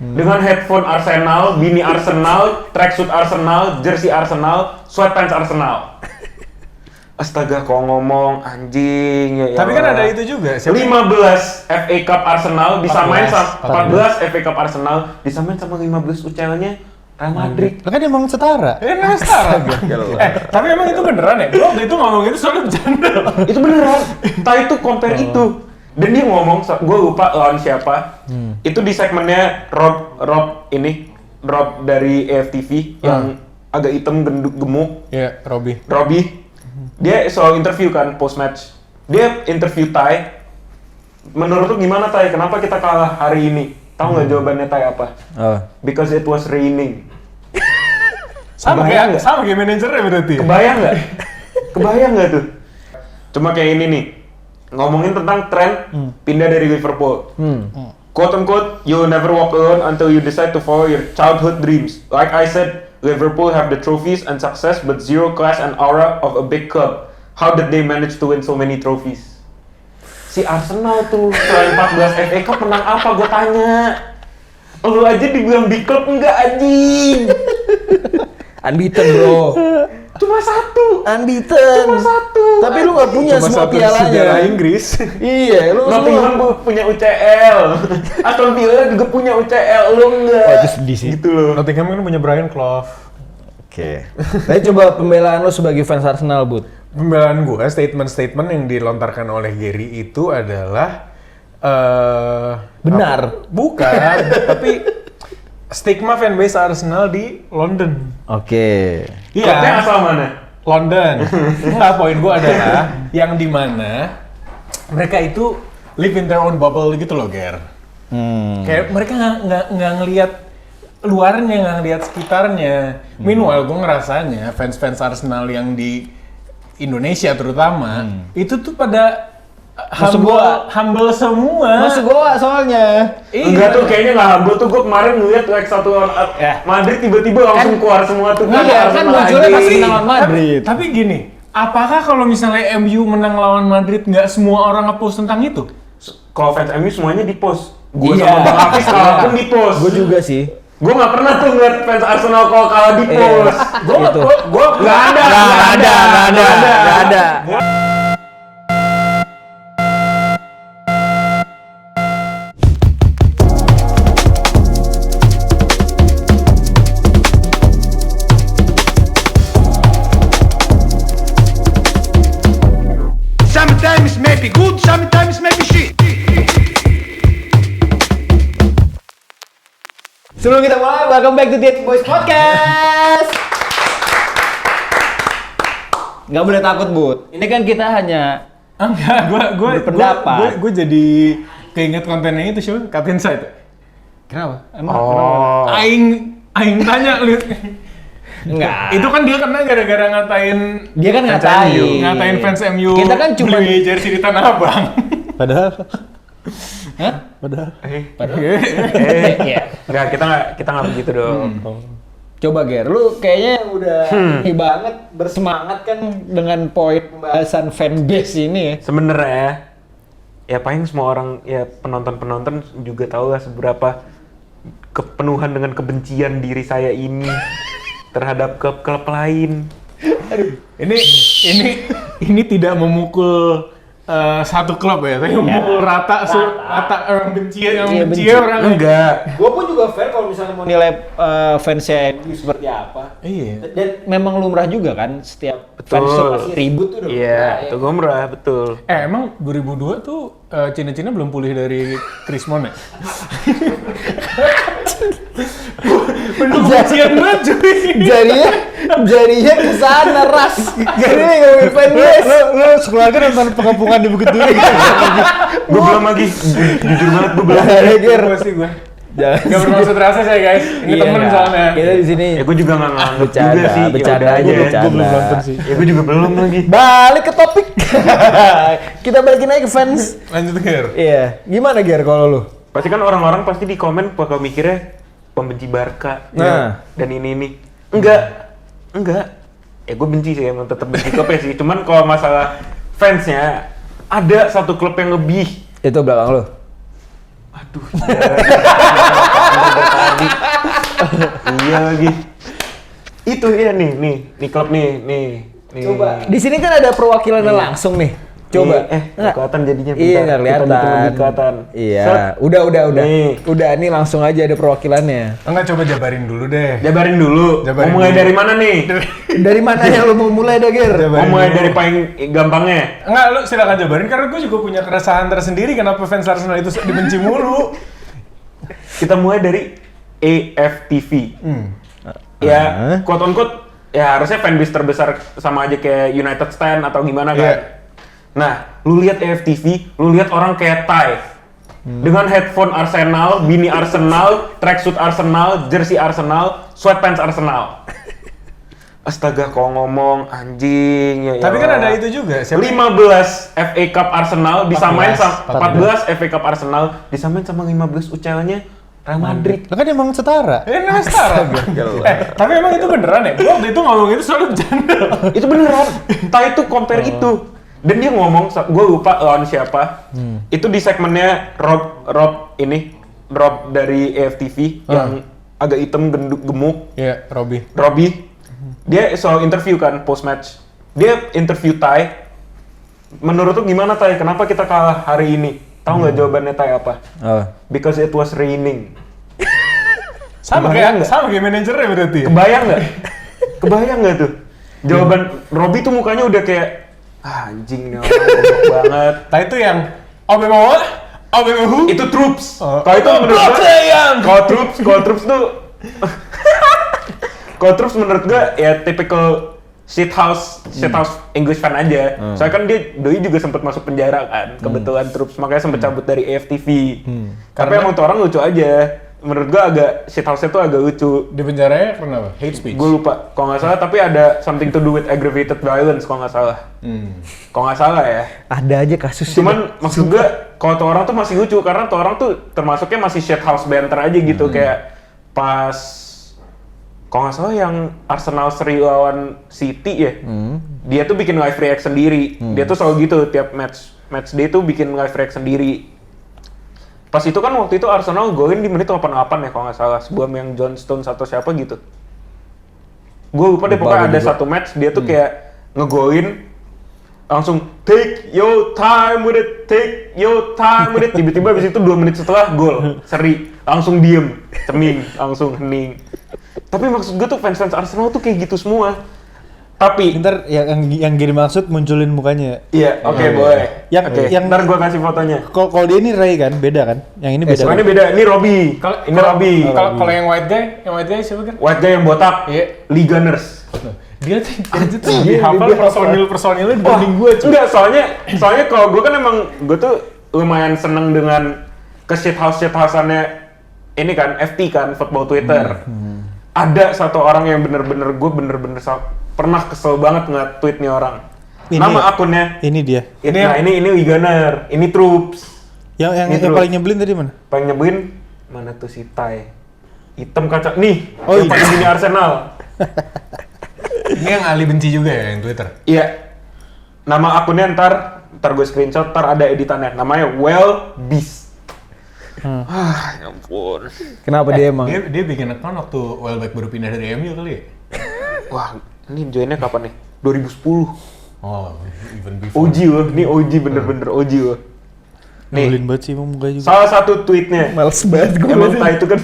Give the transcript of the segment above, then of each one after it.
Dengan headphone Arsenal, bini Arsenal, tracksuit Arsenal, jersey Arsenal, sweatpants Arsenal. Astaga, kok ngomong anjing ya. Tapi kan ada itu juga. 15 FA Cup Arsenal disamain sama 14 FA Cup Arsenal disamain sama 15 UCL-nya Real Madrid. Kan emang setara. Emang setara. Tapi emang itu beneran ya? Gue waktu itu ngomong itu soalnya bercanda. Itu beneran. Tai itu compare itu. Dan dia ngomong, gue lupa lawan siapa. Itu di segmennya Rob dari AFTV yang agak hitam gemuk. Iya, Robbie. Dia selalu interview kan post match. Dia interview Tai. Menurut lu gimana Tai? Kenapa kita kalah hari ini? Tahu nggak jawabannya Tai apa? Because it was raining. Sama kayak manajernya berarti. Kebayang nggak tuh? Cuma kayak ini nih. Ngomongin tentang tren pindah dari Liverpool. Quote unquote, you'll never walk alone until you decide to follow your childhood dreams. Like I said, Liverpool have the trophies and success but zero class and aura of a big club. How did they manage to win so many trophies? Si Arsenal tuh selain 14 FA Cup menang apa gue tanya. Lu aja dibilang big club enggak anjing. Unbeaten bro. Cuma satu. Unbeaten. Cuma satu. Tapi lu nggak punya semua pialanya. Sejarah Inggris. Iya, lu Nottingham punya UCL. Aston Villa juga punya UCL, lu enggak. Oh, itu sedih sih. Gitu loh. Nottingham kan punya Brian Clough. Oke. Tapi coba pembelaan lu sebagai fans Arsenal, Bud. Pembelaan gue, statement-statement yang dilontarkan oleh Gary itu adalah benar. Bukan, tapi stigma fanbase Arsenal di London. Oke. Klubnya asal mana? London. Enggak, poin gue adalah yang di mana mereka itu live in their own bubble gitu loh, Ger. Kayak mereka nggak ngelihat luarnya, nggak ngelihat sekitarnya. Meanwhile, gue ngerasanya fans-fans Arsenal yang di Indonesia terutama itu tuh pada humble semua. Masuk Goa soalnya. Enggak tuh, kayaknya nggak humble tuh. Gue kemarin ngeliat like satu Madrid tiba-tiba langsung keluar semua tuh. Iya, kan munculnya pasti lawan Madrid. Tapi gini, apakah kalau misalnya MU menang lawan Madrid nggak semua orang nge-post tentang itu? Kalau fans MU semuanya di post. Gue Iya. sama Bang Hafiz kalah pun di post. Gue juga sih. Gue nggak pernah tuh ngeliat fans Arsenal kalau kalah di post. Gue nggak ada. Sometimes maybe good, sometimes maybe shit. Sebelum kita mulai, welcome back to Dead Boys Podcast. Nggak boleh takut, Bud. Ini kan kita hanya Enggak, berpendapat. gue jadi keinget kontennya itu sih, Cut Inside. Kenapa? Aing tanya lihat. Enggak. Itu kan dia kena gara-gara ngatain. Dia kan fans ngatain. MU. Ngatain fans MU. Kita kan cuma beli jersey di Tanah Abang. Padahal. Iya. Enggak, kita nggak begitu dong. Coba Ger, lu kayaknya yang udah ini banget bersemangat kan dengan poin pembahasan fanbase ini ya. Sebenarnya ya paling semua orang ya penonton juga tahu lah seberapa kepenuhan dengan kebencian diri saya ini terhadap klub lain. Ini tidak memukul satu klub ya, tapi memukul rata orang benci orang Enggak. Gue pun juga fair kalau misalnya mau nilai fansnya MU seperti apa. Iya. Dan memang lumrah juga kan setiap fans tuh pasti ribut tuh. Iya, itu lumrah, betul. Emang 2002 tuh Cina belum pulih dari Krismon ya? Kebencian banget cuy. Jadinya kesana ras. Jadi ngomongin fanbase. Lo sekolah kan nonton pengepungan di Bukit Duri. Gue belum lagi, jujur banget gue belum. Ger. Pasti gue. Jangan. Gak bermaksud rasa saya guys. Ini temen soalnya. Kita di sini. Ya gue juga nggak nganggep juga sih. Bercanda Yaudah aja. aja. Gue belum nonton sih. Ya gue juga belum lagi. Balik ke topik. Kita balikin aja ke fans. Lanjut Ger. Iya. Gimana Ger kalau lu? Pasti kan orang-orang pasti di komen bakal mikirnya pembenci Barca. Nah. Dan ini. Enggak. Ya gue benci sih, emang tetap benci klubnya sih. Cuman kalau masalah fansnya, ada satu klub yang lebih. Itu belakang lu. Aduh. situ ya nih klub nih. Coba. Di sini kan ada perwakilannya langsung nih. Coba. Nggak kelihatan jadinya. Iya, nggak kelihatan. Kita kelihatan. Iya. Set. Udah. Nih. Udah, ini langsung aja ada perwakilannya. Enggak, coba jabarin dulu deh. Jabarin dulu. Mau mulai dari mana nih? Dari mana yang lu mau mulai, Ger? Mau mulai dari paling gampangnya. Enggak, lu silakan jabarin karena gue juga punya keresahan tersendiri kenapa fans Arsenal itu dibenci mulu. Kita mulai dari AFTV. Ya, quote on quote, ya harusnya fanbase terbesar sama aja kayak United Stand atau gimana kan. Iya. Nah, lu lihat AFTV, lu lihat orang kayak Ty dengan headphone Arsenal, bini Arsenal, tracksuit Arsenal, jersey Arsenal, sweatpants Arsenal. Astaga, kok ngomong anjing ya. Tapi kan ada itu juga. 15 FA Cup Arsenal disamain 14. sama 14 FA Cup Arsenal disamain sama 15 UCL-nya Real Madrid. Kan emang setara. Namanya setara. Tapi emang itu beneran ya? Gue waktu itu ngomong itu selalu bercanda. Itu beneran. Ty itu compare itu. Dan dia ngomong, gue lupa lawan siapa. Itu di segmennya Rob dari AFTV yang agak hitam gemuk. Iya, Robbie. Dia soal interview kan post match. Dia interview Ty. Menurut lu gimana Ty? Kenapa kita kalah hari ini? Tahu nggak jawabannya Ty apa? Because it was raining. Sama kayak manajernya berarti. Kebayang nggak tuh? Jawaban Robbie tuh mukanya udah kayak anjing nih orang goblok banget. Nah itu yang who? Itu troops. Kalau itu menurut gue, kalau troops menurut gue ya typical shit house English fan aja. Soalnya kan dia doi juga sempat masuk penjara kan, kebetulan troops makanya sempat cabut dari AFTV. Tapi emang tuh orang lucu aja. Menurut gua agak shit house-nya tuh agak lucu. Di penjaranya karena apa? Hate speech? Gue lupa, kalau nggak salah tapi ada something to do with aggravated violence kalau nggak salah. Kalau nggak salah ya. Ada aja kasusnya. Cuman maksud gue, kalau tuh orang tuh masih lucu karena tuh orang tuh termasuknya masih shit house banter aja gitu kayak pas kalau nggak salah yang Arsenal seri lawan City ya, dia tuh bikin live react sendiri. Dia tuh selalu gitu tiap match day tuh bikin live react sendiri. Pas itu kan waktu itu Arsenal golin di menit 88 ya kalau nggak salah, sebelum yang John Stones atau siapa gitu. Gue lupa deh pokoknya ada satu match dia tuh kayak ngegolin langsung take your time with it, tiba-tiba abis itu 2 menit setelah gol seri langsung diem, ceming, langsung hening. Tapi maksud gue tuh fans Arsenal tuh kayak gitu semua. Tapi ntar yang Giri maksud munculin mukanya. Iya, oke, boleh. Yang ntar gue kasih fotonya. Kalau dia ini Ray kan, beda kan? Yang ini beda. Ini beda, ini Robbie. Ini Robbie. Kalau yang white guy siapa kan? White guy yang botak. Iya. Lee Gunners. Dia tuh lebih hafal personilnya dibanding gue. Enggak, soalnya kalau gue kan emang gue tuh lumayan seneng dengan ke shit house-annya ini kan FT kan, football Twitter. Ada satu orang yang bener-bener pernah kesel banget nge-tweet nih orang. Nama akunnya. Ini dia. Ini Lee Gunner, ini Troops. Yang paling nyebelin tadi mana? Paling nyebelin mana tuh si Ty? Hitam kaca. Nih, yang paling gini Arsenal. Ini yang Ali benci juga ya yang Twitter? Iya. Nama akunnya ntar gue screenshot, ntar ada editannya. Namanya Well Beast. Ya ampun. Kenapa dia emang? Dia bikin account waktu Welbeck baru pindah dari MU kali ya? Wah, ini joinnya kapan nih? 2010. Oh, even before. OG loh, ini OG bener-bener OG loh. Nyebelin banget sih emang muka juga. Salah satu tweetnya. Males banget gue. Emang itu kan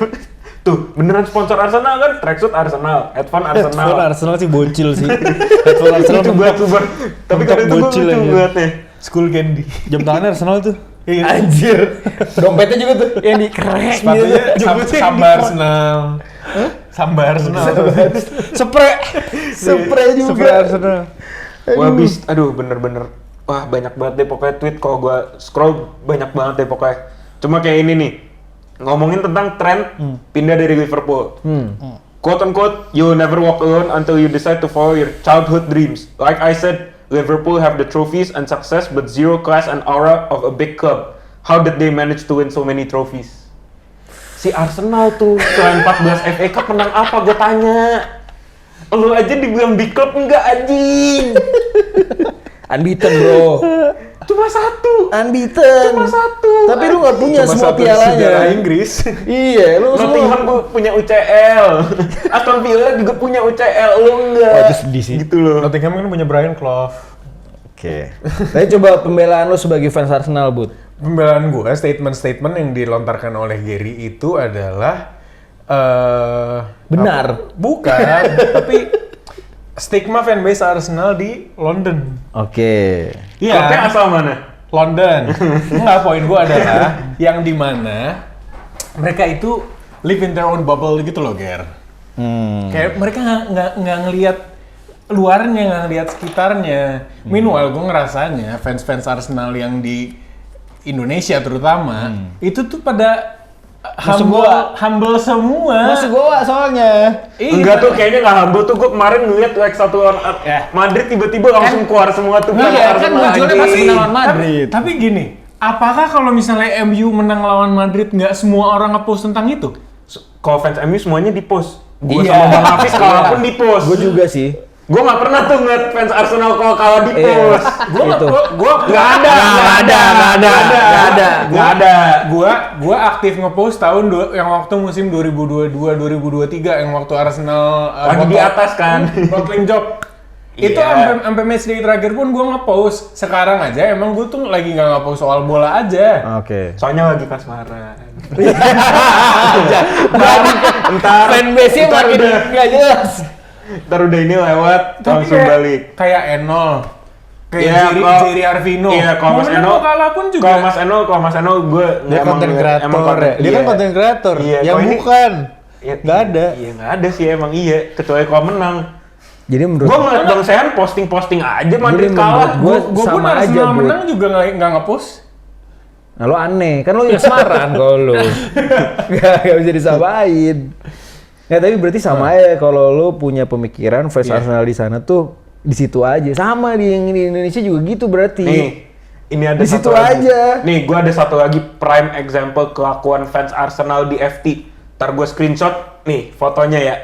tuh beneran sponsor Arsenal kan, tracksuit Arsenal, headphone Arsenal. Headphone Arsenal sih bocil sih. Headphone Arsenal Tuber. Tapi kadang itu gue lucu ngeliatnya. School candy. Jam tangannya Arsenal tuh. Anjir. Dompetnya juga tuh yang dikerek. Sepatunya sambar Arsenal. Sambar Arsenal. Spray juga. Spray Arsenal. Wah, aduh bener-bener. Wah, banyak banget deh pokoknya tweet kalau gue scroll banyak banget deh pokoknya. Cuma kayak ini nih. Ngomongin tentang tren pindah dari Liverpool. Quote unquote, you never walk alone until you decide to follow your childhood dreams. Like I said, Liverpool have the trophies and success but zero class and aura of a big club. How did they manage to win so many trophies? Si Arsenal tuh selain 14 FA Cup menang apa gue tanya. Lu aja dibilang big club enggak anjing. Unbeaten bro. Cuma satu. Unbeaten. Cuma satu. Tapi lu nggak punya semua pialanya. Sejarah Inggris. Iya, lu Nottingham semua. punya UCL. Aston Villa juga punya UCL, lo enggak. Oh, itu sedih sih. Gitu loh. Nottingham kan punya Brian Clough. Oke. Tapi coba pembelaan lo sebagai fans Arsenal, Bud. Pembelaan gue, statement-statement yang dilontarkan oleh Gary itu adalah Benar. Bukan, tapi stigma fanbase Arsenal di London. Oke. Klubnya Iya, asal mana? London. Enggak, poin gue adalah yang dimana mereka itu live in their own bubble gitu loh, Ger. Kayak mereka nggak ngelihat luarnya, nggak ngelihat sekitarnya. Meanwhile, gue ngerasanya fans-fans Arsenal yang di Indonesia terutama itu tuh pada humble semua. Masuk gua soalnya. Enggak tuh, kayaknya nggak humble tuh. Gue kemarin ngeliat tuh X1 Madrid tiba-tiba langsung keluar semua tuh. Iya, kan munculnya pas anjing. lawan Madrid. Tapi gini, apakah kalau misalnya MU menang lawan Madrid nggak semua orang nge-post tentang itu? Kalau fans MU semuanya di post. Gue Iya. sama Bang Hafiz kalaupun di post. Gue juga sih. Gue nggak pernah tuh ngeliat fans Arsenal kalau kalah di Iya. post. Gue Nggak ada. Gua aktif nge-post yang waktu musim 2022-2023 yang waktu Arsenal Lagi di atas kan. bottling job. Itu Iya. sampai match day terakhir pun gua nge-post. Sekarang aja emang gua tuh lagi nggak nge-post soal bola aja. Oke. Soalnya lagi kasmaran. Entar fanbase-nya ntar makin udah. nggak jelas. Ntar udah ini lewat, langsung balik. Kayak Enol. Kayak Iya, Jerry Arvino. Iya, kalau Mas Mau menang Eno, mau kalah pun juga. kalau Mas Eno gue Dia konten kreator ya. Dia kan konten kreator. Iya, Yang kalau ini- bukan. Iya, Nggak ada. Iya, nggak ada sih emang iya. Kecuali kalau menang. Jadi menurut Gue ngeliat Bang Sehan posting aja Madrid menurut kalah. gua Gua pun sama aja, Arsenal Bud. menang juga nggak nge-post. Nah, lo aneh, kan lo yang semaran kalau lo. Gak bisa disamain. Ya tapi berarti sama aja kalau lo punya pemikiran fans Arsenal di sana tuh di situ aja. Sama di Indonesia juga gitu berarti. Nih, ini ada Di satu situ lagi. aja. Nih, gue ada satu lagi prime example kelakuan fans Arsenal di FT. Ntar gue screenshot nih fotonya ya.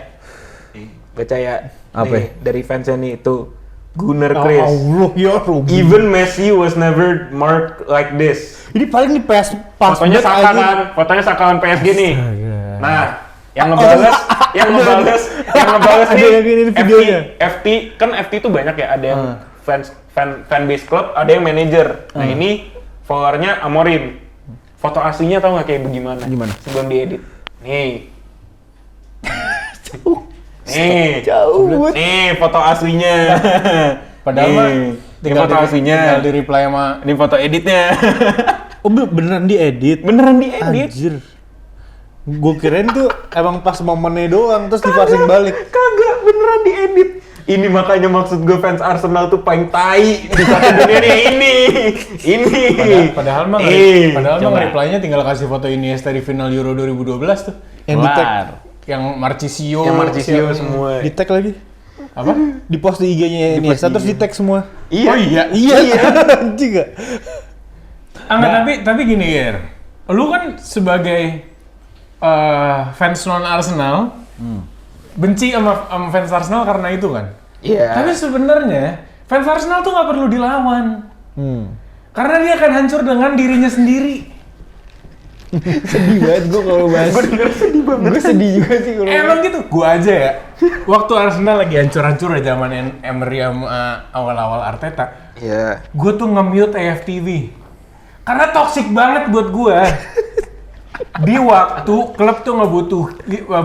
Nih, baca ya. Apa? Nih, dari fansnya nih itu Gunnar Chris. Allah ya Ruby. Even Messi was never marked like this. Ini paling di PS pas Fotonya banget Saka aja. kan, fotonya Sakawan PSG nih. Astaga. Nah, yang ngebales Ada nih yang ini videonya. FT kan FT itu banyak ya, ada yang fanbase club, ada yang manager. Nah, ini followernya Amorim. Foto aslinya tau nggak kayak bagaimana? Gimana? Sebelum diedit. Nih. Nih. Jauh. Nih foto aslinya. Padahal Nih. mah Ini foto aslinya. tinggal di reply sama Ini foto editnya. Oh beneran diedit? Beneran diedit. Anjir. Gue kirain tuh emang pas momennya doang, terus dipassing balik. Kagak, beneran diedit. Ini makanya maksud gue fans Arsenal tuh paling tai di satu dunia nih ini. Padahal mah coba. reply-nya tinggal kasih foto Iniesta di final Euro 2012 tuh. Yang di tag, Yang Marchisio, Yang Marchisio semua. di tag lagi. Apa? Di post di IG-nya ini, terus di tag semua. Iya. Oh iya. Iya, anjing gak? Enggak, tapi gini, Ger. Lu kan sebagai fans non Arsenal benci sama fans Arsenal karena itu kan. Iya. Tapi sebenarnya fans Arsenal tuh nggak perlu dilawan. Karena dia akan hancur dengan dirinya sendiri. Sedih banget gue kalau bahas. Gue denger sedih banget. Gue sedih juga sih kalau. Emang gitu, gua aja ya. Waktu Arsenal lagi hancur-hancur ya zaman Emery sama awal-awal Arteta. Iya. Gue tuh nge-mute AFTV. Karena toxic banget buat gue. Di waktu klub tuh nggak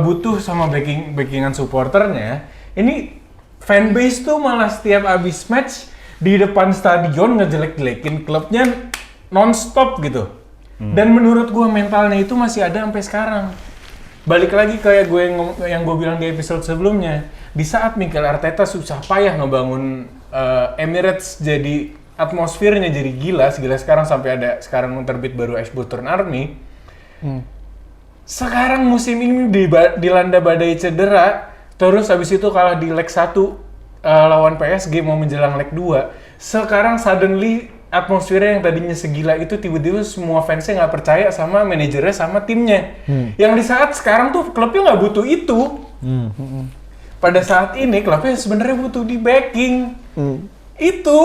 butuh sama backingan supporternya, ini fanbase tuh malah setiap abis match di depan stadion ngejelek-jelekin klubnya non-stop gitu. Dan menurut gue mentalnya itu masih ada sampai sekarang. Balik lagi kayak yang gue bilang di episode sebelumnya, di saat Mikel Arteta susah payah ngebangun Emirates jadi atmosfernya jadi gila sekarang sampai ada sekarang terbit baru Ashburton Army. Sekarang musim ini dilanda badai cedera, terus habis itu kalah di leg 1 lawan PSG mau menjelang leg 2. Sekarang suddenly atmosfernya yang tadinya segila itu tiba-tiba semua fansnya nggak percaya sama manajernya sama timnya. Yang di saat sekarang tuh klubnya nggak butuh itu. Pada saat ini klubnya sebenarnya butuh di backing. Itu.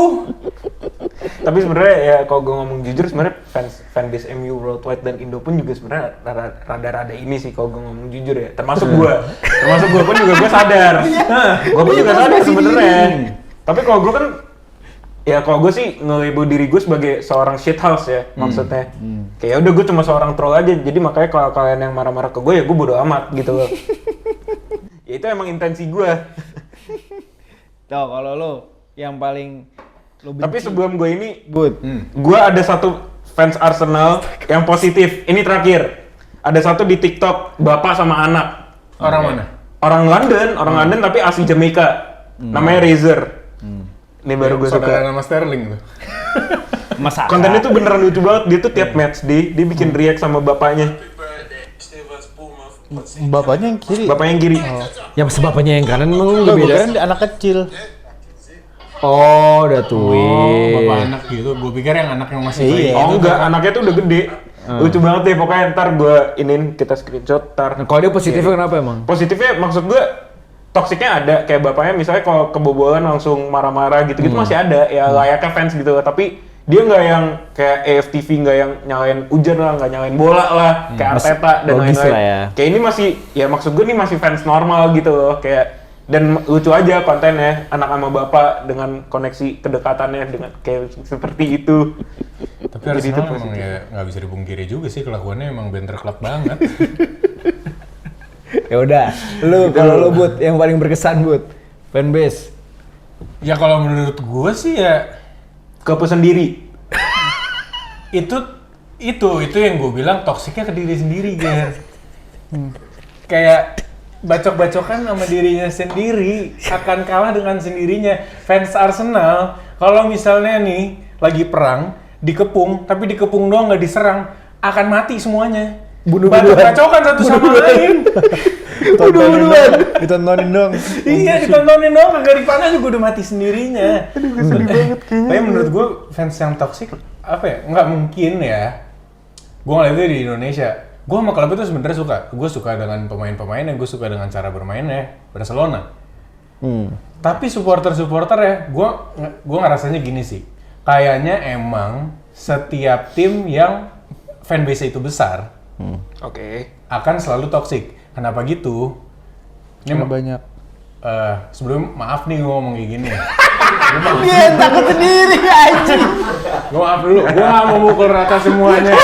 Tapi sebenarnya ya kalau gue ngomong jujur sebenarnya fanbase MU worldwide dan Indo pun juga sebenarnya rada-rada ini sih kalau gue ngomong jujur ya. Termasuk gue pun juga gue sadar. Gue pun juga sadar sebenarnya. Tapi kalau gue kan ya kalau gue sih nge-label diri gue sebagai seorang shithouse ya maksudnya. Kayak udah gue cuma seorang troll aja. Jadi makanya kalau kalian yang marah-marah ke gue ya gue bodo amat gitu loh. Ya itu emang intensi gue. Tuh kalau lo yang paling lo benci. Tapi sebelum gue ini, Bud. gue ada satu fans Arsenal yang positif. Ini terakhir. Ada satu di TikTok, bapak sama anak. Orang mana? Orang London tapi asli Jamaica. Namanya Razer. Ini baru gue Saudara suka. nama Sterling tuh. Masalah. Kontennya tuh beneran lucu banget. Dia tuh tiap match dia bikin react sama bapaknya. Bapaknya yang kiri. Bapaknya yang kiri. Yang sebabnya yang kanan emang lu Gue beda. kira dia anak kecil. Oh, udah tuin. Bapak anak gitu. Gue pikir yang anak yang masih bayi. Iya. Oh enggak, anaknya tuh udah gede. Lucu banget deh pokoknya ntar gue kita screenshot ntar. Nah, kalau dia positifnya kenapa emang? Positifnya maksud gue toksiknya ada kayak bapaknya misalnya kalau kebobolan langsung marah-marah gitu-gitu masih ada ya layaknya fans gitu tapi dia nggak yang kayak AFTV nggak yang nyalain hujan lah nggak nyalain bola lah kayak Arteta dan logis lain-lain lah ya. kayak ini masih ya maksud gue nih masih fans normal gitu loh kayak dan lucu aja kontennya anak sama bapak dengan koneksi kedekatannya dengan kayak seperti itu. Tapi Jadi itu Arsenal emang positif. ya nggak bisa dipungkiri juga sih kelakuannya emang banter club banget. Ya udah, lu kalau lu Bud yang paling berkesan Bud fanbase. Ya kalau menurut gue sih ya Kepo sendiri. itu yang gue bilang toksiknya ke diri sendiri Ger. Kayak bacok-bacokan sama dirinya sendiri akan kalah dengan sendirinya. Fans Arsenal kalau misalnya nih lagi perang dikepung tapi dikepung doang nggak diserang akan mati semuanya. Bacok-bacokan satu sama lain. Ditontonin dong. Iya ditontonin doang kagak dipanah juga udah mati sendirinya. Tapi menurut gue fans yang toksik apa ya? Nggak mungkin ya. Gue ngeliatnya di Indonesia. Gue sama klub itu sebenarnya suka. Gue suka dengan pemain-pemainnya, gue suka dengan cara bermainnya Barcelona. Tapi supporter ya, gue ngerasanya gini sih. Kayaknya emang setiap tim yang fanbase itu besar Oke. akan selalu toksik. Kenapa gitu? Karena banyak. Sebelum maaf nih gue ngomong kayak gini. Dia takut sendiri anjing. Gue maaf dulu, gue gak mau mukul rata semuanya.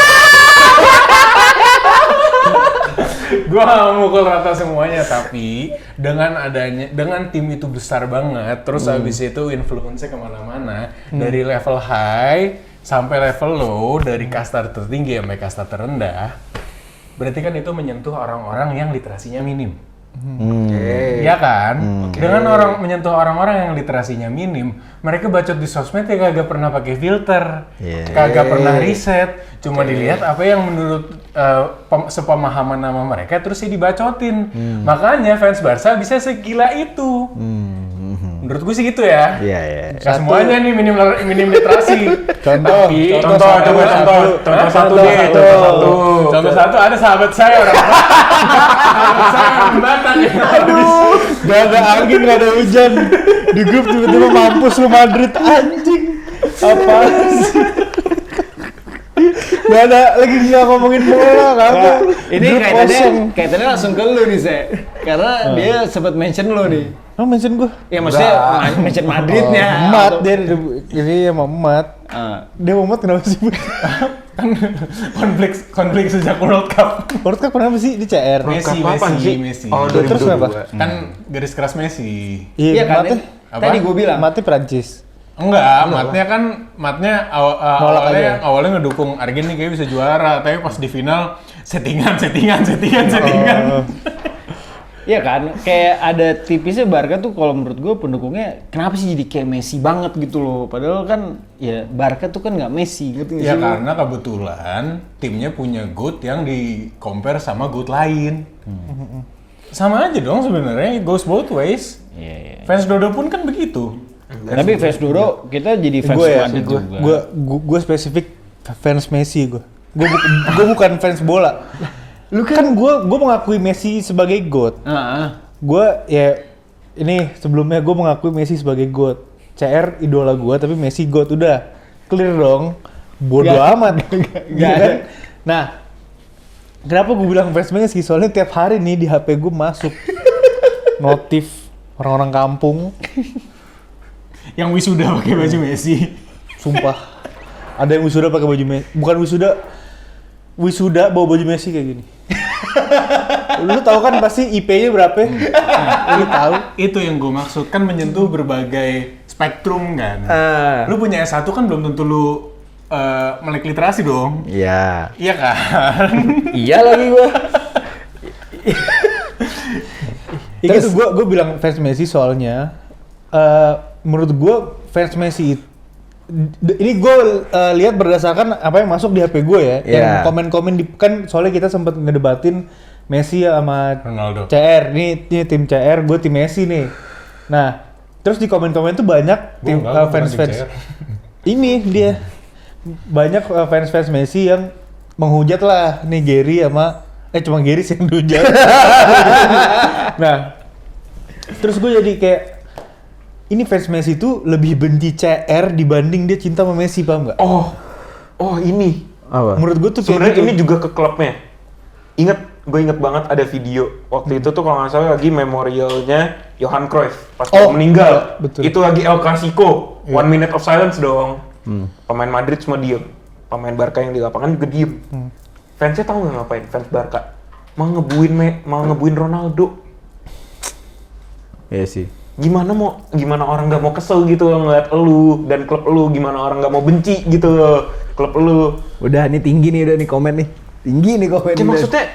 Gue gak mau mukul rata semuanya, tapi dengan tim itu besar banget, terus habis itu influence-nya kemana-mana, dari level high sampai level low, dari kasta tertinggi sampai kasta terendah, berarti kan itu menyentuh orang-orang yang literasinya minim. Iya kan? Dengan menyentuh orang-orang yang literasinya minim, mereka bacot di sosmed ya kagak pernah pakai filter, kagak pernah riset, cuma dilihat apa yang menurut sepemahaman nama mereka terus sih dibacotin. Makanya fans Barca bisa segila itu. Menurut gue sih gitu ya. Iya. Gak semuanya nih minim literasi. Contoh Contoh satu ada sahabat saya orang sahabat saya orang Batak ya. Gak ada angin, gak ada hujan. Di grup tiba-tiba mampus lu Madrid anjing. Apa sih? Gak ada lagi nggak ngomongin bola apa. Ini kaitannya langsung ke lu nih, Ze. Karena dia sempat mention lu nih. Oh mention gue. Ya maksudnya mention Madridnya. Emat dia jadi sama Emat. Dia Emat kenapa sih? Kan konflik sejak World Cup. World Cup kenapa sih di CR? Messi. Oh, Terus 2022. kenapa? Kan garis keras Messi. Iya kan? Matnya, Tadi gue bilang. Matnya Prancis. Enggak, matnya Nolak aja. awalnya ngedukung Argentina kayak bisa juara, tapi pas di final settingan. Iya kan, kayak ada tipisnya Barca tuh kalau menurut gue pendukungnya kenapa sih jadi kayak Messi banget gitu loh. Padahal kan ya Barca tuh kan nggak Messi gitu nggak Ya sih? karena kebetulan timnya punya GOAT yang di compare sama GOAT lain. Sama aja dong sebenarnya, it goes both ways. Iya. Fans Dodo pun kan begitu. Tapi fans Doro kita jadi fans Gue ya, Madrid juga. gue spesifik fans Messi gue. Gue bukan fans bola. Lu kan gue mengakui Messi sebagai GOAT. Gue ya ini sebelumnya gue mengakui Messi sebagai GOAT. CR idola gua tapi Messi GOAT, udah clear dong. Bodoh amat. Iya kan? Nah, kenapa gue bilang fans Messi? Soalnya tiap hari nih di HP gue masuk notif orang-orang kampung Yang wisuda pakai baju Messi. sumpah. Ada yang wisuda pakai baju Messi, bukan wisuda bawa baju Messi kayak gini. Lu tahu kan pasti IP-nya berapa? Lu tahu? Itu yang gue maksud, kan menyentuh berbagai spektrum kan. Lu punya S1 kan belum tentu lu melek literasi dong. Iya. Iya kan? Iya lagi gua. Ya gitu, gue bilang fans Messi soalnya menurut gue fans Messi ini gue lihat berdasarkan apa yang masuk di HP gue ya, yang komen-komen kan soalnya kita sempat ngedebatin Messi sama Ronaldo. CR, ini tim CR, gue tim Messi nih. Nah, terus di komen-komen tuh banyak tim fans ini dia banyak fans Messi yang menghujat lah nih Gary sama cuma Gary sih yang dihujat. Nah, terus gue jadi kayak ini fans Messi tuh lebih benci CR dibanding dia cinta sama Messi, paham nggak? Oh ini. Apa? Menurut gue tuh Sebenarnya kayak gitu. ini juga ke klubnya. Gue inget banget ada video waktu itu tuh kalau nggak salah lagi memorialnya Johan Cruyff pas dia meninggal. betul. Itu lagi El Clasico, 1 minute of silence dong. Pemain Madrid semua diem, pemain Barca yang di lapangan juga diem. Fansnya tahu nggak ngapain? Fans Barca mau ngebuin Ronaldo. Iya sih. Gimana orang nggak mau kesel gitu ngeliat elu dan klub elu, gimana orang nggak mau benci gitu klub elu. Udah nih komen nih. Tinggi nih komen. Kayak maksudnya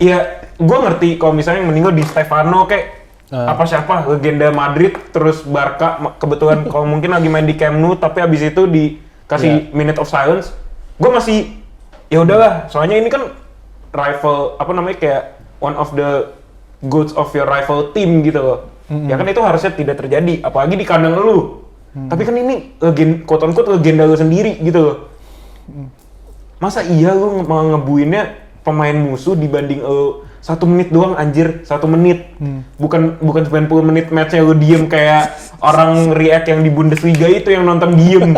ya gue ngerti kalau misalnya yang meninggal di Stefano kayak apa siapa legenda Madrid terus Barca kebetulan kalau mungkin lagi main di Camp Nou tapi habis itu dikasih minute of silence, gue masih ya udahlah soalnya ini kan rival apa namanya kayak one of the goods of your rival team gitu loh. Ya kan itu harusnya tidak terjadi apalagi di kandang lu. Tapi kan ini quote unquote legenda lu sendiri gitu loh. Masa iya lu mau ngebuinnya pemain musuh dibanding 1 menit doang anjir, 1 menit. Bukan 90 menit matchnya lu diem kayak orang react yang di Bundesliga itu yang nonton diem.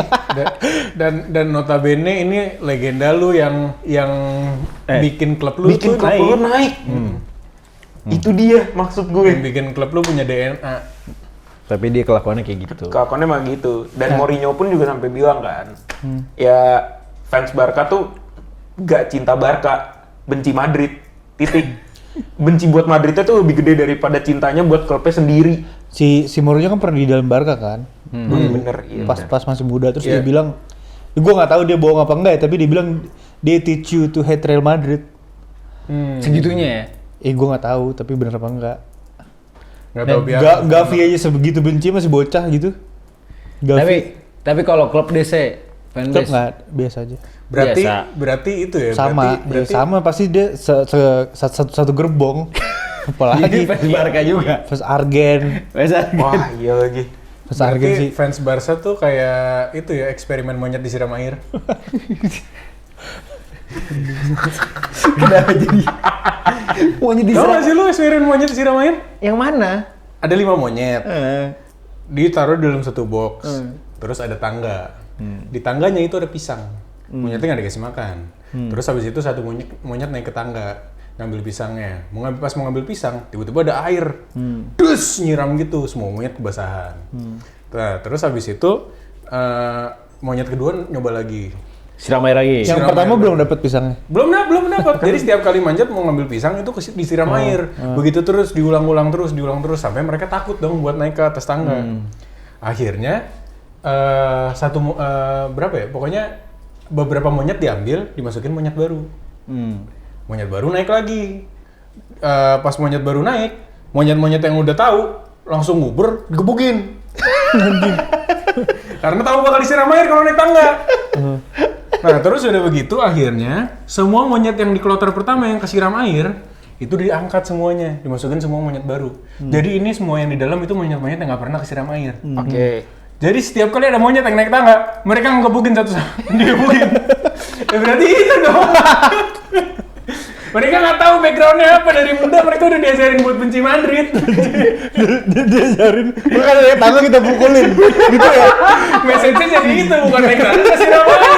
Dan notabene ini legenda lu yang bikin klub lu Bikin tuh klub lu naik. Itu dia maksud gue. Yang bikin klub lu punya DNA. Tapi dia kelakuannya kayak gitu. Kelakuannya emang gitu. Dan Mourinho pun juga sampai bilang kan, ya fans Barca tuh gak cinta Barca, benci Madrid. Titik. Benci buat Madridnya tuh lebih gede daripada cintanya buat klubnya sendiri. Si Mourinho kan pernah di dalam Barca kan, Bener, iya. pas masih muda, terus dia bilang, gue nggak tahu dia bohong apa enggak ya, tapi dia bilang dia teach you to hate Real Madrid. Segitunya ya. Gue nggak tahu, tapi bener apa enggak. Nggak tahu biar. Gavi aja sebegitu benci masih bocah gitu. Gavi Tapi kalau klub DC tetap nggak, biasa aja. Berarti itu ya. Sama, Berarti sama pasti dia satu gerbong. Apalagi fans Barca juga. Fans Argen, Wah iya lagi. fans Argen berarti sih. fans Barca tuh kayak itu ya eksperimen monyet disiram air. Kenapa jadi? Maunya Tahu nggak sih lu eksperimen monyet disiram air? Yang mana? Ada 5 monyet. Ditaruh dalam satu box. Terus ada tangga. Di tangganya itu ada pisang. Monyetnya nggak dikasih makan. Terus habis itu satu monyet naik ke tangga ngambil pisangnya. Pas mau ngambil pisang, tiba-tiba ada air. Dus nyiram gitu, semua monyet kebasahan. Nah, terus habis itu monyet kedua nyoba lagi. Siram air lagi. Yang Siram pertama air. belum dapat pisangnya. Belum dapat. Jadi setiap kali manjat mau ngambil pisang itu disiram air. Begitu terus diulang-ulang terus sampai mereka takut dong buat naik ke atas tangga. Akhirnya berapa ya? Pokoknya beberapa monyet diambil, dimasukin monyet baru. Monyet baru naik lagi. Pas monyet baru naik, monyet-monyet yang udah tahu langsung nguber, digebukin. Karena tahu bakal disiram air kalau naik tangga. Nah, terus udah begitu akhirnya semua monyet yang di kloter pertama yang kesiram air itu diangkat semuanya, dimasukin semua monyet baru. Jadi ini semua yang di dalam itu monyet-monyet yang nggak pernah kesiram air. Oke. Jadi setiap kali ada monyet yang naik tangga, mereka ngegebukin satu-satu, digebukin. Ya berarti itu dong. Mereka nggak tahu backgroundnya apa, dari muda mereka udah diajarin buat benci Madrid. Diajarin, bukan dari tangan kita pukulin, gitu ya. Message-nya jadi gitu, bukan background kasih namanya.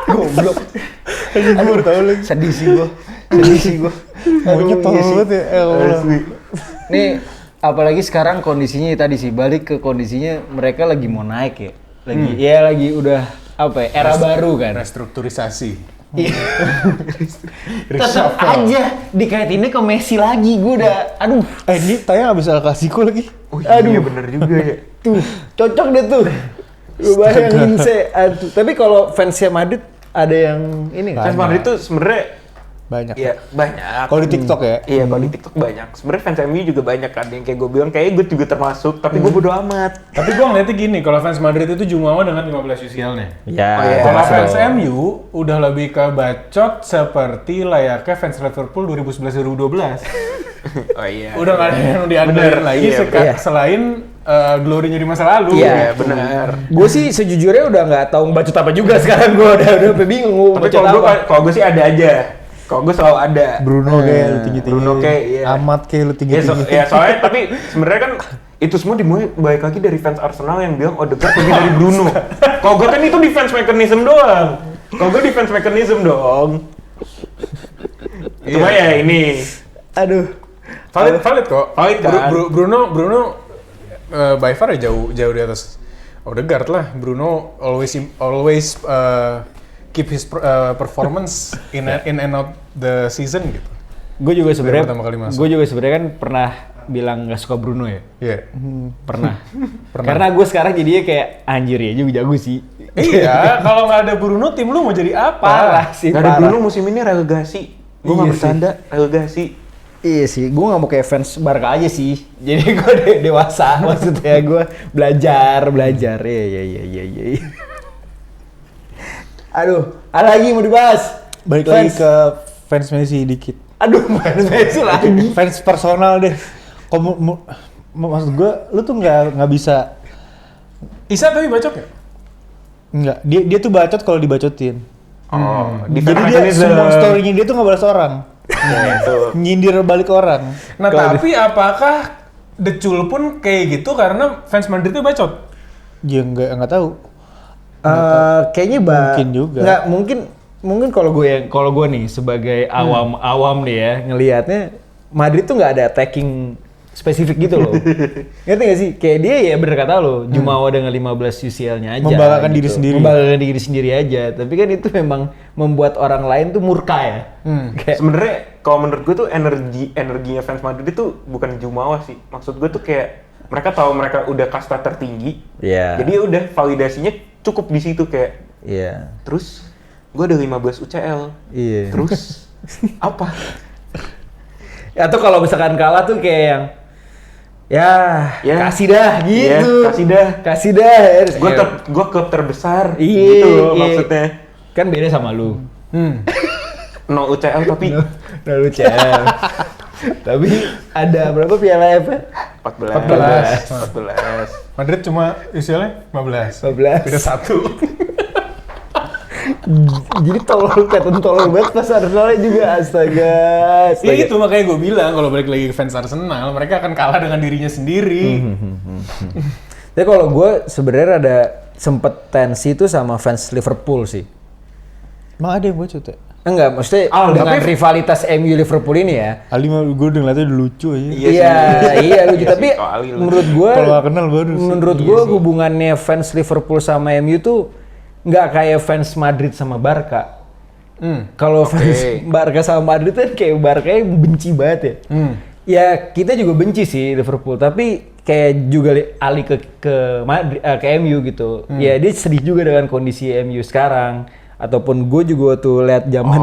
Goblok. Aduh, gue baru tahu lagi. Sedih sih gua. Maunya tahu banget ya. Allah. Nih, apalagi sekarang kondisinya tadi sih, balik ke kondisinya mereka lagi mau naik ya. Lagi udah apa ya, era baru kan. Restrukturisasi. Tetap aja dikaitinnya ke Messi lagi, gue udah, aduh. Ini tayang abis El Clasico lagi. Oh iya bener juga ya. Tuh, cocok deh tuh. Lu bayangin aduh. Tapi kalau fansnya Madrid ada yang ini nggak? Fans Madrid tuh sebenarnya Banyak. iya banyak. Kalau di TikTok ya? Iya, kalau di TikTok banyak. Sebenarnya fans MU juga banyak kan, yang kayak gue bilang, kayaknya gue juga termasuk, tapi gue bodo amat. Tapi gue ngeliatnya gini, kalau fans Madrid itu jumawa dengan 15 UCL-nya. Ya, Oh, iya. Kalau Masuk. fans MU udah lebih ke bacot seperti layaknya fans Liverpool 2011-2012. Oh iya. Udah nggak ada yang diandelin Bener, lagi iya, selain glory-nya di masa lalu. Iya, benar. gue sih sejujurnya udah nggak tahu bacot apa juga sekarang, gue udah bingung mau Tapi bacot apa. kalau gue sih ada aja. Kalau gue selalu ada. Bruno kayak lu tinggi-tinggi. Bruno kayak, iya. Amat kayak lu Ya, tinggi-tinggi. soalnya tapi sebenarnya kan itu semua dimulai baik lagi dari fans Arsenal yang bilang Odegaard lebih dari Bruno. Kalau gue kan itu defense mechanism doang. Kalau gue defense mechanism dong. Cuma ya ini Aduh. Valid kok. Valid kan? Bruno by far ya jauh di atas Odegaard lah. Bruno always keep his performance in and out the season gitu. Gue juga sebenarnya, pertama kali masuk. gue juga sebenarnya kan pernah bilang nggak suka Bruno ya. Iya. Pernah. Karena gue sekarang jadinya kayak anjir ya juga jago sih. Iya, kalau nggak ada Bruno tim lu mau jadi apa? Parah sih. Gak ada parah. Bruno musim ini relegasi. Gue Iya nggak sih. bercanda, relegasi. Iya sih, gue nggak mau kayak fans Barca aja sih. Jadi gue dewasa, maksudnya gue belajar. Iya. Aduh, ada lagi mau dibahas? Balik Fans. lagi ke fans Messi dikit. Aduh, fans Messi lagi. Fans personal deh. Maksud gue, lu tuh nggak bisa. Isa tapi bacot nggak? Nggak, dia tuh bacot kalau dibacotin. Oh, Jadi dia semua story-nya dia tuh nggak balas orang. Nyindir balik orang. Nah, tapi apakah Decul pun kayak gitu karena fans Madrid itu bacot? Ya nggak tahu. Kayaknya Mungkin juga. Nggak, mungkin kalau gue nih sebagai awam nih ya ngelihatnya Madrid tuh nggak ada attacking spesifik gitu loh. Ngerti gak sih? Kayak dia ya bener kata lo, jumawa dengan 15 UCL-nya aja. Membanggakan gitu. diri sendiri. Membanggakan diri sendiri aja. Tapi kan itu memang membuat orang lain tuh murka ya. Kayak, Sebenarnya kalau menurut gue tuh energinya fans Madrid itu bukan jumawa sih. Maksud gue tuh kayak mereka tahu mereka udah kasta tertinggi. Iya. Jadi udah validasinya cukup di situ kayak. Iya. Terus gue ada 15 UCL. Iya. Terus apa? Atau kalau misalkan kalah tuh kayak yang Ya. kasih dah gitu. Iya, kasih dah. Kasih dah. Gue klub terbesar Iya, gitu loh iya. maksudnya. Kan beda sama lu. No UCL tapi Lalu CL. Tapi ada berapa piala FA? 14. Madrid cuma UCL-nya 15. 15. Beda 1. Jadi kelihatan tolol banget pas Arsenalnya juga astaga. Ya itu makanya gue bilang kalau balik lagi ke fans Arsenal, mereka akan kalah dengan dirinya sendiri. Tapi kalau gue sebenarnya ada sempet tensi tuh sama fans Liverpool sih. Emang ada yang bacot ya? Enggak, maksudnya dengan rivalitas MU Liverpool ini ya. Ali mah gue udah ngeliatnya udah lucu aja. Iya lucu. Iya Tapi sih, kalau Ali lucu. menurut gue, Kalau nggak kenal baru sih. menurut gue hubungannya fans Liverpool sama MU tuh nggak kayak fans Madrid sama Barca. Kalau fans Barca sama Madrid kan kayak Barca benci banget ya. Ya kita juga benci sih Liverpool, tapi kayak juga Ali ke Madrid, ke MU gitu. Ya dia sedih juga dengan kondisi MU sekarang. Ataupun gue juga tuh lihat zaman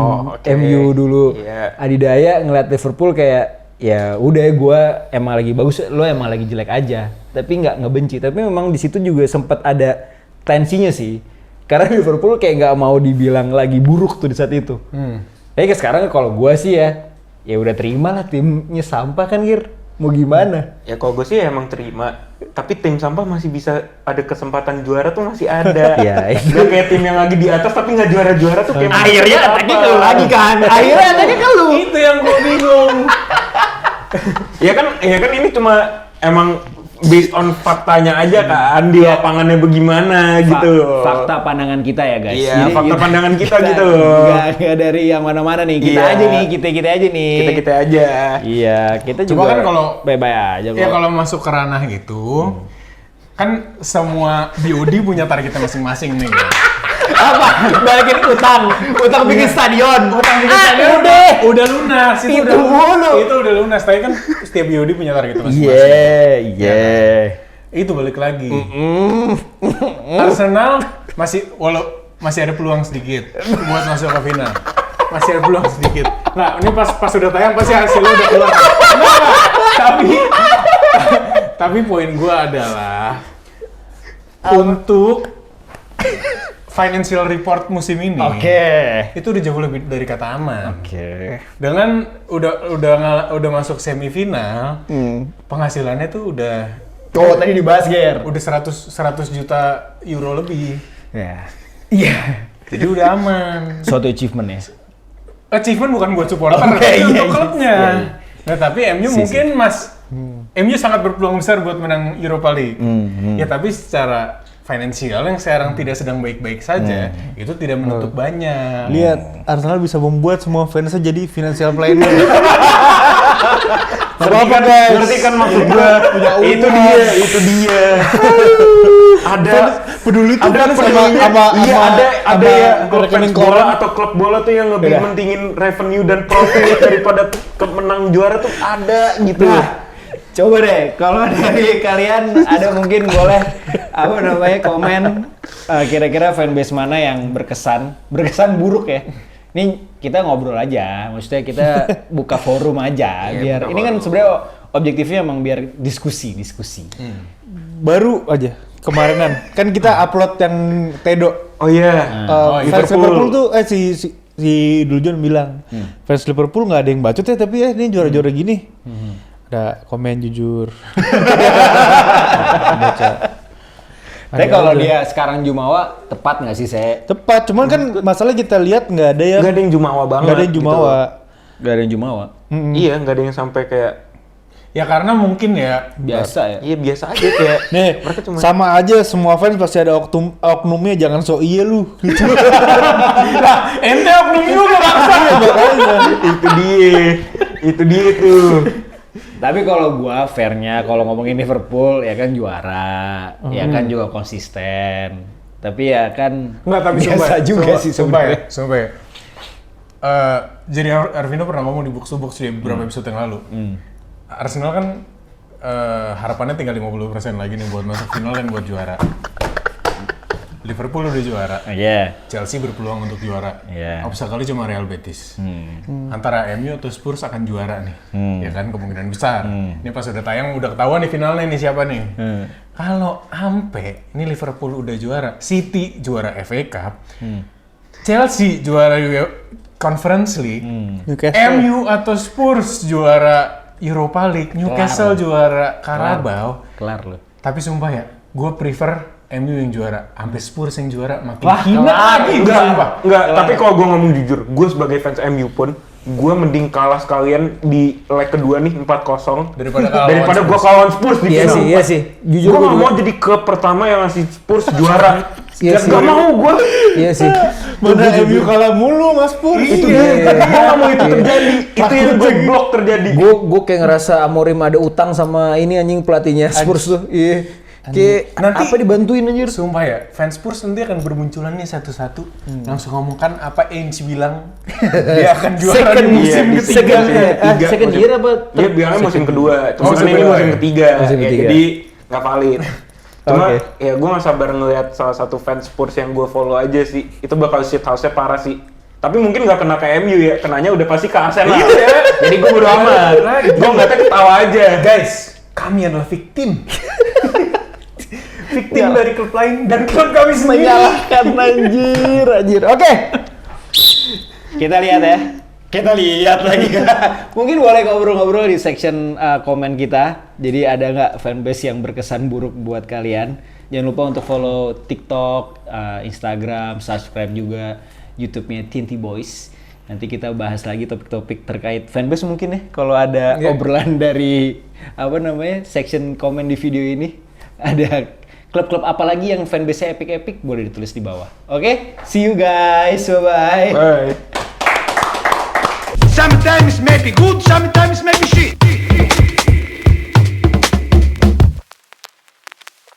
MU dulu adidaya ngeliat Liverpool kayak ya udah gue emang lagi bagus, lo emang lagi jelek aja. Tapi nggak ngebenci. Tapi memang di situ juga sempat ada tensinya sih. Karena Liverpool kayak nggak mau dibilang lagi buruk tuh di saat itu. Tapi sekarang kalau gue sih ya udah terima lah timnya sampah kan Gir. Mau gimana? Ya kalau gue sih emang terima, tapi tim sampah masih bisa ada kesempatan juara tuh masih ada. Iya. Gak kayak tim yang lagi di atas tapi nggak juara-juara tuh kayak Akhirnya tadi ke lu lagi kan. Akhirnya tadi ke lu. Itu yang gue bingung. Ya kan ini cuma emang based on faktanya aja kan di lapangannya bagaimana gitu. Fakta pandangan kita ya guys. Iya, fakta pandangan kita gitu. Nggak dari yang mana-mana nih. Kita Iya. aja nih, kita aja nih. Kita aja. Iya, kita Cuma juga kan kalau bye-bye aja kok. ya kalau masuk ke ranah gitu, kan semua BOD punya targetnya masing-masing nih. Apa? Balikin utang bikin stadion. Udah lunas, Itu udah mulu. Itu udah lunas, tapi kan setiap BOD punya targetnya masing-masing. Iya. Itu balik lagi. Arsenal masih ada peluang sedikit buat masuk ke final. Masih ada peluang sedikit. Nah, ini pas udah tayang pasti hasilnya udah keluar. Tapi poin gua adalah untuk financial report musim ini. Itu udah jauh lebih dari kata aman. Dengan udah masuk semifinal, penghasilannya tuh udah Tadi dibahas Ger. udah 100 juta euro lebih. Ya. Iya. Jadi udah aman. Suatu achievement ya. Achievement bukan buat supporter, Oke, tapi iya, untuk iya. klubnya. Iya, iya. Nah, tapi MU mungkin MU sangat berpeluang besar buat menang Europa League. Ya, tapi secara finansial yang sekarang tidak sedang baik-baik saja, itu tidak menutup banyak. Lihat, Arsenal bisa membuat semua fansnya jadi financial planner. Apa guys? Ngerti kan maksud gua? Itu dia. Ada peduli tuh ada kan pedulinya. Iya, ada ya rekening fans bola koran. atau klub bola tuh yang lebih mentingin revenue dan profit daripada menang juara tuh ada gitu. Coba deh, kalau dari kalian ada mungkin boleh komen kira-kira fanbase mana yang berkesan buruk ya. Ini kita ngobrol aja, maksudnya kita buka forum aja biar ini kan sebenarnya objektifnya emang biar diskusi. Baru aja kemarinan kan kita upload yang Tedo. Oh iya. Fans Liverpool tuh si Duljon bilang fans Liverpool nggak ada yang bacot ya, tapi ya ini juara-juara gini. Ada komen jujur. Baca. Tapi kalau dia sekarang Jumawa tepat nggak sih saya? Tepat, cuman kan masalah kita lihat nggak ada yang Nggak ada yang jumawa banget. nggak ada yang Jumawa. Gak ada yang Jumawa. Iya, nggak ada yang sampai kayak Ya karena mungkin ya Biasa ya. iya biasa aja kayak Nih, mereka cuma sama aja semua fans pasti ada oknumnya, jangan so iya lu. Gitu. ente oknum juga bangsa. itu dia tuh. Tapi kalau gua fairnya kalau ngomongin Liverpool ya kan juara, ya kan juga konsisten. Tapi ya kan Enggak, tapi biasa juga sih sebenarnya. Sumpah ya. Jadi Arvindo pernah ngomong di Box to Box di beberapa episode yang lalu. Arsenal kan harapannya tinggal 50% lagi nih buat masuk final dan buat juara. Liverpool udah juara. Iya. Chelsea berpeluang untuk juara. Iya. Obstacle cuma Real Betis. Antara MU atau Spurs akan juara nih. Ya kan kemungkinan besar. Ini pas udah tayang udah ketahuan nih finalnya nih siapa nih. Kalau ampe ini Liverpool udah juara, City juara FA Cup, Chelsea juara Conference League, MU atau Spurs juara Europa League, Newcastle juara Carabao. Kelar lu. Tapi sumpah ya, gue prefer MU yang juara, sampai Spurs yang juara makin hina lagi. Enggak, tapi kalau gue ngomong jujur, gue sebagai fans MU pun gue mending kalah sekalian di leg kedua nih 4-0 daripada gue kawan Spurs di final. Iya sih. Jujur Gue gua gak mau jadi klub pertama yang ngasih Spurs juara. Iya sih. Gak mau gue. Iya sih. Mana MU kalah mulu Mas Pur. Itu dia. Gue gak mau itu terjadi. Itu yang gue blok terjadi. Gue kayak ngerasa Amorim ada utang sama ini anjing pelatihnya Spurs tuh. Iya. Kayak Nanti- apa dibantuin anjir. Sumpah ya, fans Spurs nanti akan bermunculan nih satu-satu, langsung ngomongkan apa Ainge bilang dia akan juara di musim ketiga. Second year apa? Dia bilangnya musim kedua. Cuma musim ini kedua, musim ya? ketiga. Musim Ya, ketiga. jadi gak valid. Cuma Oke. ya gue gak sabar ngeliat salah satu fans Spurs yang gue follow aja sih. Itu bakal shit house-nya parah sih. Tapi mungkin gak kena ke MU ya, kenanya udah pasti ke Arsenal. Jadi gue bodo amat. Gue ngeliatnya ketawa aja. Guys, kami adalah victim. Victim dari klub lain dan klub kami sendiri. Menyalahkan anjir. Oke. Kita lihat ya. Kita lihat lagi. Mungkin boleh ngobrol-ngobrol di section komen kita. Jadi ada nggak fanbase yang berkesan buruk buat kalian? Jangan lupa untuk follow TikTok, Instagram, subscribe juga YouTube-nya Tinty Boys. Nanti kita bahas lagi topik-topik terkait fanbase mungkin ya. Kalau ada obrolan dari section komen di video ini, ada klub-klub apa lagi yang fanbase-nya epic-epic, boleh ditulis di bawah. Oke? See you guys. Bye-bye. Bye. Sometimes maybe good, sometimes maybe shit.